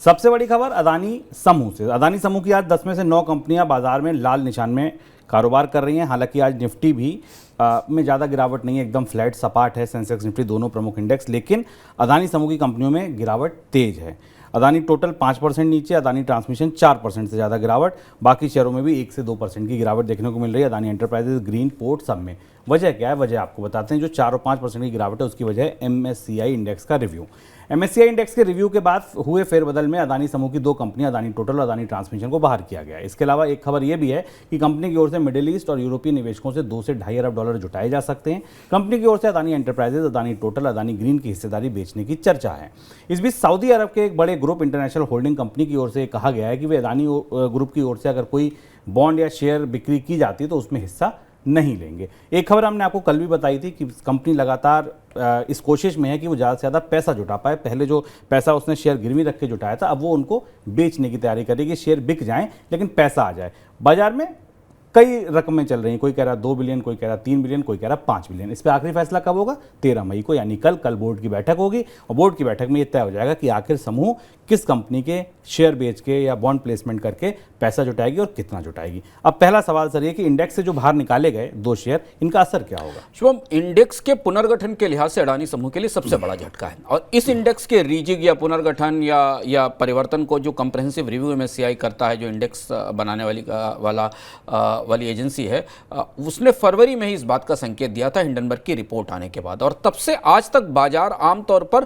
सबसे बड़ी खबर अदानी समूह से। अदानी समूह की आज 10 में से 9 कंपनियां बाजार में लाल निशान में कारोबार कर रही हैं। हालांकि आज निफ्टी भी में ज़्यादा गिरावट नहीं है, एकदम फ्लैट सपाट है सेंसेक्स निफ्टी दोनों प्रमुख इंडेक्स, लेकिन अदानी समूह की कंपनियों में गिरावट तेज है। अदानी टोटल 5% नीचे, अदानी ट्रांसमिशन 4% से ज़्यादा गिरावट, बाकी शेयरों में भी 1 से 2% की गिरावट देखने को मिल रही है। अदानी एंटरप्राइजेज, ग्रीन, पोर्ट सब में। वजह क्या है? वजह आपको बताते हैं। जो 4 और 5% की गिरावट है उसकी वजह है MSCI इंडेक्स का रिव्यू। MSCI इंडेक्स के रिव्यू के बाद हुए फेरबदल में अदानी समूह की 2 कंपनियां अदानी टोटल और अदानी ट्रांसमिशन को बाहर किया गया। इसके अलावा एक खबर यह भी है कि कंपनी की ओर से मिडिल ईस्ट और यूरोपीय निवेशकों से 2 से ढाई अरब डॉलर जुटाए जा सकते हैं। कंपनी की ओर से Adani enterprises, Adani total, Adani green की हिस्सेदारी बेचने की चर्चा है। इस बीच सऊदी अरब के एक बड़े ग्रुप इंटरनेशनल होल्डिंग कंपनी की ओर से कहा गया है कि वे अदानी ग्रुप की ओर से अगर कोई बॉन्ड या शेयर बिक्री की जाती है तो उसमें हिस्सा नहीं लेंगे। एक खबर हमने आपको कल भी बताई थी कि कंपनी लगातार इस कोशिश में है कि वो ज़्यादा से ज़्यादा पैसा जुटा पाए। पहले जो पैसा उसने शेयर गिरवी रख के जुटाया था, अब वो उनको बेचने की तैयारी करेगी। शेयर बिक जाएं लेकिन पैसा आ जाए। बाजार में कई रकमें चल रही हैं, कोई कह रहा 2 बिलियन, कोई कह रहा 3 बिलियन, कोई कह रहा 5 बिलियन। इस पर आखिरी फैसला कब होगा? 13 मई को, यानी कल बोर्ड की बैठक होगी और बोर्ड की बैठक में ये तय हो जाएगा कि आखिर समूह किस कंपनी के शेयर बेच के या बॉन्ड प्लेसमेंट करके पैसा जुटाएगी और कितना जुटाएगी। अब पहला सवाल सर ये कि इंडेक्स से जो बाहर निकाले गए 2 शेयर, इनका असर क्या होगा? शुभम, इंडेक्स के पुनर्गठन के लिहाज से अडानी समूह के लिए सबसे बड़ा झटका है और इस इंडेक्स के रीजिग या पुनर्गठन या परिवर्तन को जो कंप्रेहेंसिव रिव्यू MSCI करता है, जो इंडेक्स बनाने वाली एजेंसी है, उसने फरवरी में ही इस बात का संकेत दिया था हिंडनबर्ग की रिपोर्ट आने के बाद। और तब से आज तक बाजार आमतौर पर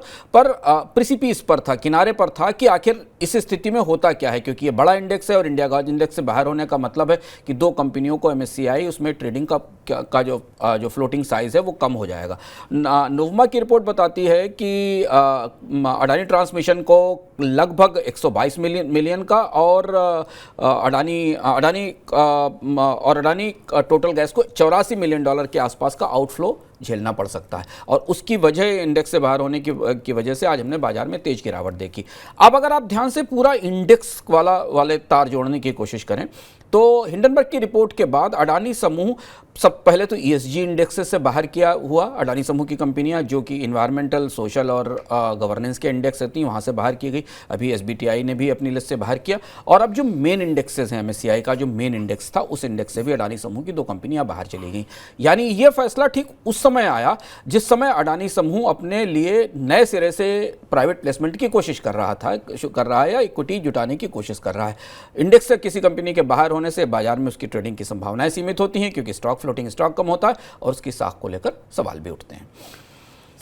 प्रिसिपीस पर था, किनारे पर था कि आखिर इस स्थिति में होता क्या है, क्योंकि ये बड़ा इंडेक्स है और इंडिया गाज इंडेक्स से बाहर होने का मतलब है कि 2 कंपनियों को MSCI उसमें ट्रेडिंग का जो फ्लोटिंग साइज है वो कम हो जाएगा। नोवमा की रिपोर्ट बताती है कि अडानी ट्रांसमिशन को लगभग 122 मिलियन का और अडानी टोटल गैस को $84 मिलियन के आसपास का आउटफ्लो झेलना पड़ सकता है और उसकी वजह इंडेक्स से बाहर होने की वजह से आज हमने बाजार में तेज गिरावट देखी। अब अगर आप ध्यान से पूरा इंडेक्स वाले तार जोड़ने की कोशिश करें तो हिंडनबर्ग की रिपोर्ट के बाद अडानी समूह सब पहले तो ESG इंडेक्सेस से बाहर किया हुआ। अडानी समूह की कंपनियां जो कि इन्वायरमेंटल, सोशल और गवर्नेंस के इंडेक्स रहती हैं वहाँ से बाहर की गई। अभी SBTI ने भी अपनी लिस्ट से बाहर किया और अब जो मेन इंडेक्सेस हैं, MSCI का जो मेन इंडेक्स था उस इंडेक्स से भी अडानी समूह की 2 कंपनियां बाहर चली गई। यानी ये फैसला ठीक उस समय आया जिस समय अडानी समूह अपने लिए नए सिरे से प्राइवेट प्लेसमेंट की कोशिश कर रहा है या इक्विटी जुटाने की कोशिश कर रहा है। इंडेक्स से किसी कंपनी के बाहर होने से बाजार में उसकी ट्रेडिंग की संभावनाएं सीमित होती हैं क्योंकि फ्लोटिंग स्टॉक कम होता है और उसकी साख को लेकर सवाल भी उठते हैं।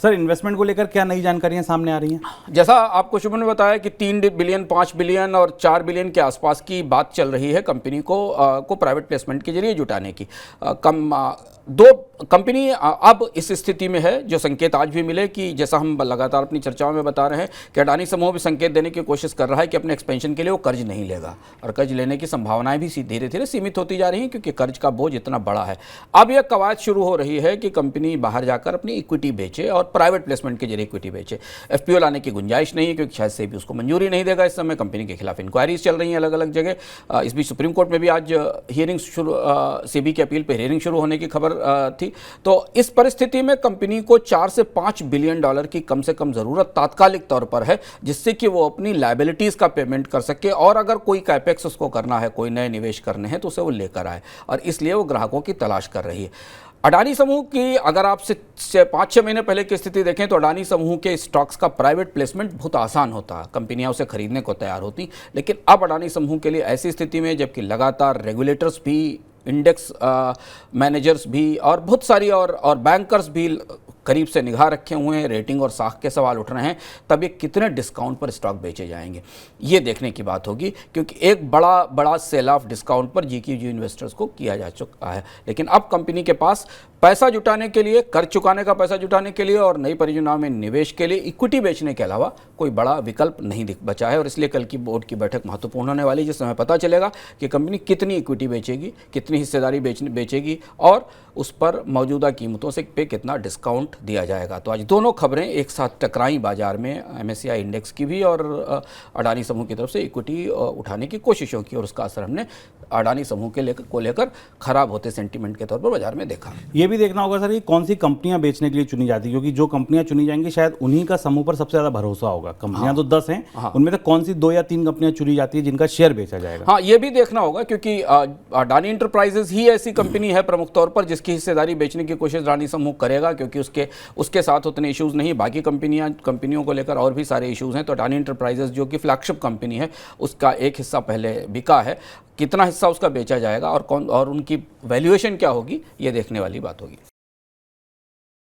सर, इन्वेस्टमेंट को लेकर क्या नई जानकारियां सामने आ रही हैं? जैसा आपको शुभम ने बताया कि 3 बिलियन, 5 बिलियन और 4 बिलियन के आसपास की बात चल रही है कंपनी को प्राइवेट प्लेसमेंट के जरिए जुटाने की। 2 कंपनी अब इस स्थिति में है जो संकेत आज भी मिले कि जैसा हम लगातार अपनी चर्चाओं में बता रहे हैं कि अडानी समूह भी संकेत देने की कोशिश कर रहा है कि अपने एक्सपेंशन के लिए वो कर्ज नहीं लेगा और कर्ज लेने की संभावनाएं भी धीरे धीरे सीमित होती जा रही हैं क्योंकि कर्ज का बोझ इतना बड़ा है। अब यह कवायद शुरू हो रही है कि कंपनी बाहर जाकर अपनी इक्विटी बेचे और प्राइवेट प्लेसमेंट के जरिए इक्विटी बेचे। FPO लाने की गुंजाइश नहीं है क्योंकि शायद सेबी उसको मंजूरी नहीं देगा। इस समय कंपनी के खिलाफ इंक्वायरीज चल रही हैं अलग अलग जगह। इस बीच सुप्रीम कोर्ट में भी आज हियरिंग शुरू, सेबी की अपील पर हियरिंग शुरू होने की खबर थी। तो इस परिस्थिति में कंपनी को 4 से 5 बिलियन डॉलर की कम से कम जरूरत तात्कालिक तौर पर है जिससे कि वो अपनी लायबिलिटीज का पेमेंट कर सके और अगर कोई कैपेक्स उसको करना है, कोई नए निवेश करने हैं तो उसे वो लेकर आए और इसलिए वो ग्राहकों की तलाश कर रही है। अडानी समूह की अगर आप 5-6 महीने पहले की स्थिति देखें तो अडानी समूह के स्टॉक्स का प्राइवेट प्लेसमेंट बहुत आसान होता, कंपनियां उसे खरीदने को तैयार होती। लेकिन अब अडानी समूह के लिए ऐसी स्थिति में जबकि लगातार रेगुलेटर्स भी, इंडेक्स मैनेजर्स भी और बहुत सारी और बैंकर्स भी करीब से निगाह रखे हुए हैं, रेटिंग और साख के सवाल उठ रहे हैं, तब ये कितने डिस्काउंट पर स्टॉक बेचे जाएंगे ये देखने की बात होगी क्योंकि एक बड़ा सेल ऑफ डिस्काउंट पर GQG इन्वेस्टर्स को किया जा चुका है। लेकिन अब कंपनी के पास पैसा जुटाने के लिए, कर्ज चुकाने का पैसा जुटाने के लिए और नई परियोजनाओं में निवेश के लिए इक्विटी बेचने के अलावा कोई बड़ा विकल्प नहीं बचा है और इसलिए कल की बोर्ड की बैठक महत्वपूर्ण होने वाली है जिस समय पता चलेगा कि कंपनी कितनी इक्विटी बेचेगी, कितनी हिस्सेदारी बेचेगी और उस पर मौजूदा कीमतों से पे कितना डिस्काउंट दिया जाएगा। तो आज दोनों खबरें एक साथ टकराई बाजार में, MSCI इंडेक्स की भी और अडानी समूह की तरफ से इक्विटी उठाने की कोशिशों की और उसका असर हमने अडानी समूह को लेकर खराब होते सेंटीमेंट के तौर पर बाजार में देखा। ये भी देखना होगा सर कि कौन सी कंपनियां बेचने के लिए चुनी जाती है, क्योंकि जो कंपनियां चुनी जाएंगी शायद उन्हीं का समूह पर सबसे ज्यादा भरोसा होगा। कंपनियां तो 10 हैं, उनमें से कौन सी 2 या 3 कंपनियां चुनी जाती है जिनका शेयर बेचा जाएगा। हाँ, ये भी देखना होगा क्योंकि अडानी इंटरप्राइजेज ही ऐसी कंपनी है प्रमुख तौर पर जिसकी हिस्सेदारी बेचने की कोशिश अडानी समूह करेगा, क्योंकि उसके साथ उतने इश्यूज नहीं, बाकी कंपनियों को लेकर और भी सारे इश्यूज हैं। तो अडानी इंटरप्राइजेज जो कि फ्लैगशिप कंपनी है उसका एक हिस्सा पहले बिका है, कितना हिस्सा उसका बेचा जाएगा और उनकी वैल्यूएशन क्या होगी ये देखने वाली बात होगी।